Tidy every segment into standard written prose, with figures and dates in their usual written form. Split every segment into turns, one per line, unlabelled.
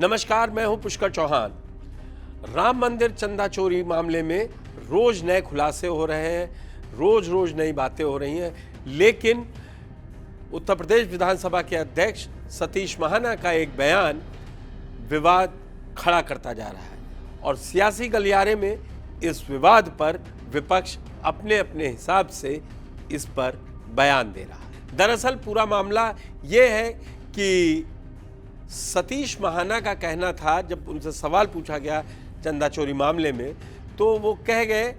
नमस्कार, मैं हूं पुष्कर चौहान। राम मंदिर चंदा चोरी मामले में रोज नए खुलासे हो रहे हैं, रोज रोज नई बातें हो रही हैं, लेकिन उत्तर प्रदेश विधानसभा के अध्यक्ष सतीश महाना का एक बयान विवाद खड़ा करता जा रहा है और सियासी गलियारे में इस विवाद पर विपक्ष अपने अपने हिसाब से इस पर बयान दे रहा है। दरअसल पूरा मामला ये है कि सतीश महाना का कहना था, जब उनसे सवाल पूछा गया चंदा चोरी मामले में, तो वो कह गए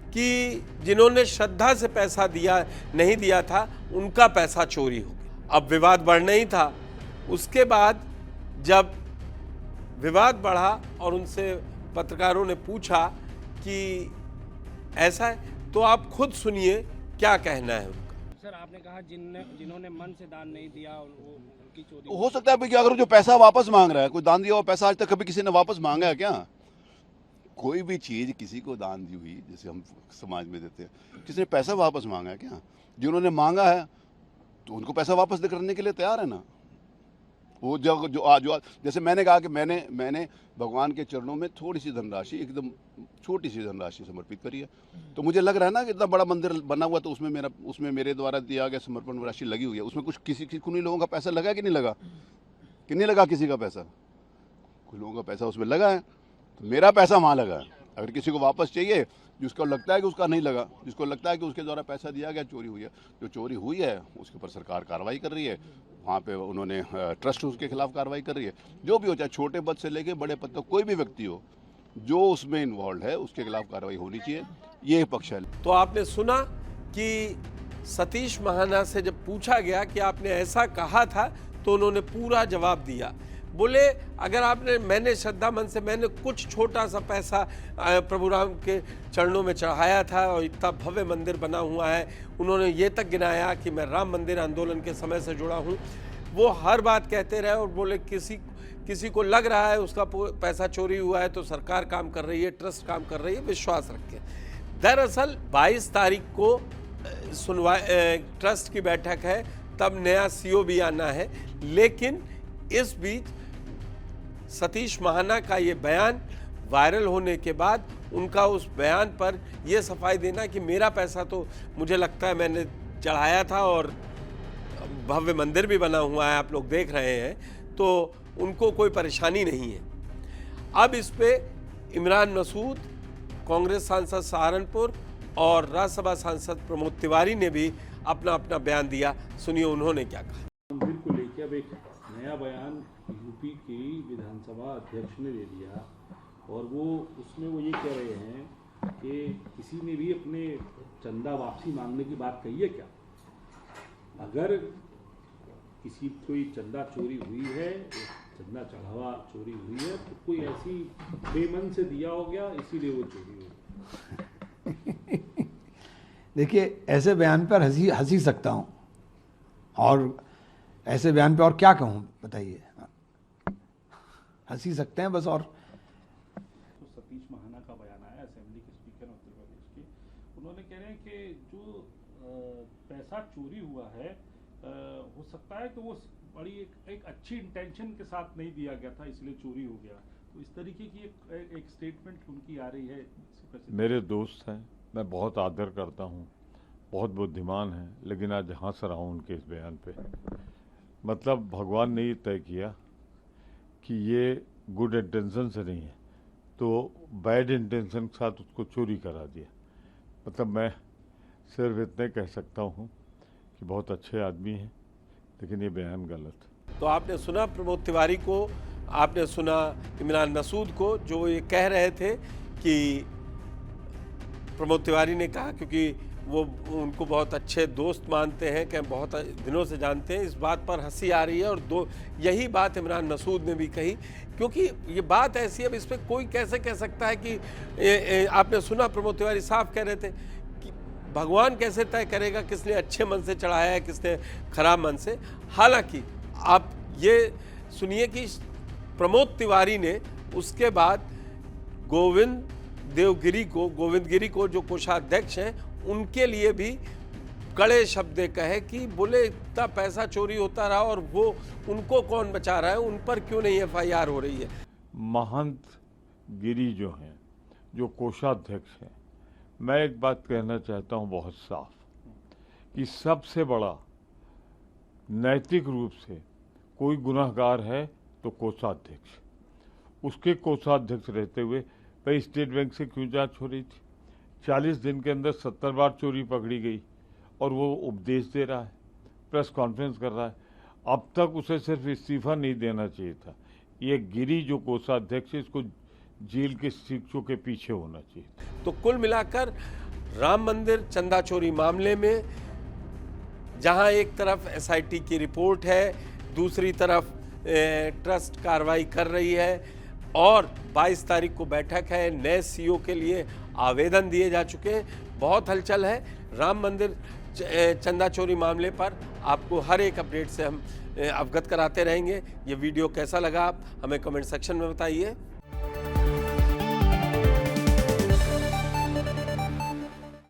कि जिन्होंने श्रद्धा से पैसा दिया नहीं दिया था उनका पैसा चोरी हो गया। अब विवाद बढ़ना ही था। उसके बाद जब विवाद बढ़ा और उनसे पत्रकारों ने पूछा कि ऐसा है, तो आप खुद सुनिए क्या कहना है उनका।
सर, आपने कहा जिन्होंने मन से दान नहीं दिया उनकी चोरी
हो सकता है कि अगर जो पैसा वापस मांग रहा है, कोई दान दिया हुआ पैसा आज तक कभी किसी ने वापस मांगा है क्या? कोई भी चीज़ किसी को दान दी हुई, जैसे हम समाज में देते हैं, किसी ने पैसा वापस मांगा है क्या? जिन्होंने मांगा है तो उनको पैसा वापस करने के लिए तैयार है ना। वो जो जैसे मैंने कहा कि मैंने भगवान के चरणों में थोड़ी सी धनराशि, एकदम छोटी सी धनराशि समर्पित करी है। तो मुझे लग रहा है ना कि इतना बड़ा मंदिर बना हुआ, तो उसमें मेरे द्वारा दिया गया समर्पण राशि लगी हुई है। उसमें कुछ किसी लोगों का पैसा लगा कि नहीं लगा? कि नहीं लगा किसी का पैसा? कुछ लोगों का पैसा उसमें लगा है, तो मेरा पैसा वहाँ लगा है। अगर किसी को वापस चाहिए, जिसको लगता है कि उसका नहीं लगा, जिसको लगता है कि उसके द्वारा पैसा दिया गया चोरी हुई है, जो चोरी हुई है उसके ऊपर सरकार कार्रवाई कर रही है। वहाँ पे उन्होंने ट्रस्ट उसके खिलाफ कार्रवाई कर रही है। जो भी हो, चाहे छोटे पद से लेके बड़े पद तक कोई भी व्यक्ति हो जो उसमें इन्वॉल्व है, उसके खिलाफ कार्रवाई होनी चाहिए। ये पक्ष है।
तो आपने सुना कि सतीश महाना से जब पूछा गया कि आपने ऐसा कहा था, तो उन्होंने पूरा जवाब दिया। बोले, अगर मैंने श्रद्धा मन से मैंने कुछ छोटा सा पैसा प्रभु राम के चरणों में चढ़ाया था और इतना भव्य मंदिर बना हुआ है। उन्होंने ये तक गिनाया कि मैं राम मंदिर आंदोलन के समय से जुड़ा हूँ। वो हर बात कहते रहे और बोले किसी को लग रहा है उसका पैसा चोरी हुआ है तो सरकार काम कर रही है, ट्रस्ट काम कर रही है, विश्वास रखें। दरअसल 22 तारीख को ट्रस्ट की बैठक है, तब नया सीओ भी आना है। लेकिन इस बीच सतीश महाना का ये बयान वायरल होने के बाद उनका उस बयान पर यह सफाई देना कि मेरा पैसा तो मुझे लगता है मैंने चढ़ाया था और भव्य मंदिर भी बना हुआ है, आप लोग देख रहे हैं, तो उनको कोई परेशानी नहीं है। अब इस पे इमरान मसूद, कांग्रेस सांसद सहारनपुर और राज्यसभा सांसद प्रमोद तिवारी ने भी अपना अपना बयान दिया। सुनिए उन्होंने क्या कहा।
मंदिर को लेकर अब एक नया बयान यूपी की विधानसभा अध्यक्ष ने दे दिया और उसमें वो ये कह रहे हैं कि किसी ने भी अपने चंदा वापसी मांगने की बात कही है क्या? अगर कोई चंदा चोरी हुई है, चंदा चढ़ावा चोरी हुई है, तो कोई ऐसी बेमन से दिया हो गया, इसीलिए वो चोरी हुई।
देखिए, ऐसे बयान पर हंसी सकता हूँ और ऐसे बयान पे और क्या कहूँ, बताइए। हंसी सकते हैं बस। और
तो सतीश महाना का बयान आया असेंबली के स्पीकर उत्तर प्रदेश के, उन्होंने कह रहे हैं कि जो पैसा चोरी हुआ है, हो सकता है कि वो बड़ी एक अच्छी इंटेंशन के साथ नहीं दिया गया था, इसलिए चोरी हो गया। तो इस तरीके की एक स्टेटमेंट उनकी आ रही है।
मेरे दोस्त हैं, मैं बहुत आदर करता हूँ, बहुत बुद्धिमान हैं, लेकिन आज हंस रहा हूँ उनके इस बयान पे। मतलब भगवान ने ये तय किया कि ये गुड इंटेंशन से नहीं है, तो बैड इंटेंशन के साथ उसको चोरी करा दिया। मतलब मैं सिर्फ इतने कह सकता हूँ कि बहुत अच्छे आदमी हैं, लेकिन ये बयान गलत।
तो आपने सुना प्रमोद तिवारी को, आपने सुना इमरान मसूद को, जो ये कह रहे थे कि प्रमोद तिवारी ने कहा, क्योंकि वो उनको बहुत अच्छे दोस्त मानते हैं, कि बहुत दिनों से जानते हैं, इस बात पर हंसी आ रही है। और यही बात इमरान मसूद ने भी कही, क्योंकि ये बात ऐसी है, अब इस पर कोई कैसे कह सकता है कि आपने सुना प्रमोद तिवारी साफ कह रहे थे कि भगवान कैसे तय करेगा किसने अच्छे मन से चढ़ाया है, किसने खराब मन से। हालांकि आप ये सुनिए कि प्रमोद तिवारी ने उसके बाद गोविंद गिरी को, जो कोषाध्यक्ष हैं, उनके लिए भी कड़े शब्द कहे कि बोले इतना पैसा चोरी होता रहा और वो उनको कौन बचा रहा है, उन पर क्यों नहीं FIR हो रही है।
महंत गिरी जो हैं, जो कोषाध्यक्ष हैं, मैं एक बात कहना चाहता हूं बहुत साफ कि सबसे बड़ा नैतिक रूप से कोई गुनाहगार है तो कोषाध्यक्ष। उसके कोषाध्यक्ष रहते हुए भाई स्टेट बैंक से क्यों जांच हो रही थी? 40 दिन के अंदर 70 बार चोरी पकड़ी गई और वो उपदेश दे रहा है, प्रेस कॉन्फ्रेंस कर रहा है। अब तक उसे सिर्फ इस्तीफा नहीं देना चाहिए था। ये गिरी जो कोषाध्यक्ष है, इसको जेल के शिक्षों के पीछे होना चाहिए।
तो कुल मिलाकर राम मंदिर चंदा चोरी मामले में जहां एक तरफ SIT की रिपोर्ट है, दूसरी तरफ ट्रस्ट कार्रवाई कर रही है और 22 तारीख को बैठक है, नए CEO के लिए आवेदन दिए जा चुके हैं, बहुत हलचल है। राम मंदिर चंदा चोरी मामले पर आपको हर एक अपडेट से हम अवगत कराते रहेंगे। ये वीडियो कैसा लगा आप हमें कमेंट सेक्शन में बताइए।